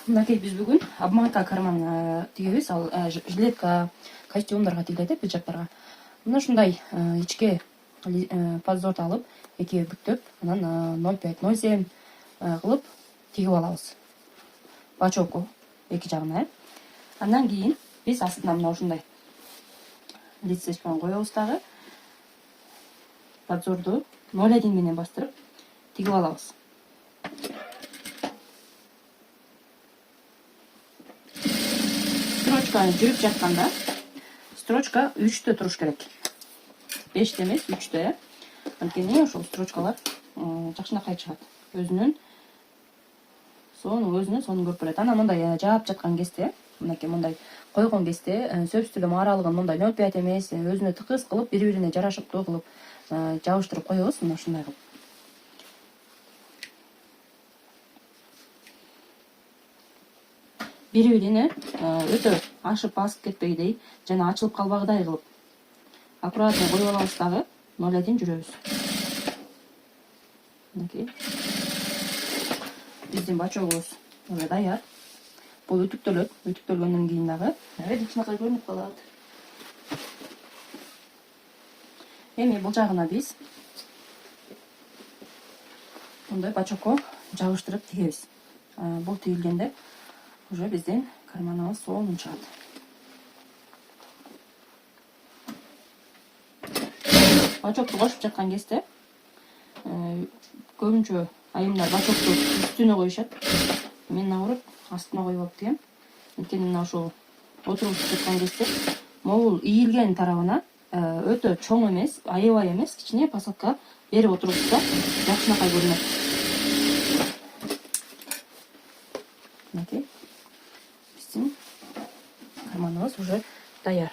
Мынакей биз бүгүн обманка карман тигебиз, ал жилетка, костюмдарга тигилет пиджактарга. Мына ушундай ичке подзорд алып, эки бүктөп, анан 0,5-0,7 кылып тигип алабыз. Бачокко эки жагына. Андан кийин биз астына мына ушундай лицечканы коебуз дагы. Подзорду 0,1 менен бастырып тигип алабыз. Строчканы жүрүп жатканда строчка 3тө туруш керек. 5тө эмес, 3тө. Анткени ошол строчкалар жакшынакай чыгат. Өзүнүн сонун көрүп берет. Анан мындай жаап жаткан кезде, мынакей мындай койгон кезде сөпсүтүлүм аралыгын мындай 0,5 эмес, өзүнө тыкыз кылып, бири-бирине жарашыктуу кылып жабыштырып коебуз, мына ушундай кылып. Бири-бирине өтө ашып басып кетпейдей жана ачылып калбагыдай кылып аккуратно коюп алабыз дагы 0,1 жүрөбүз. Мынакей. Биздин бачогубуз уже даяр. Бул үтүктөлөт. Үтүктөлгөндөн кийин дагы кичинекей көрүнүп калат. Эми бул жагына биз мындай бачокко жабыштырып тигебиз. Бул тигилгенде уже биздин карманыбыз сонун чыгат. Бачокту кошуп жаткан кезде көбүнчө айымдар бачокту үстүнө коюшат. Мен наоборот астына коюп алып тигем. Анткени мына ошол отуруп жаткан кезде могул ийилген тарабына өтө чоң эмес, аябай эмес, кичине посадка берип отурса жакшынакай көрүнөт. Мынакей. Биздин карманыбыз уже даяр.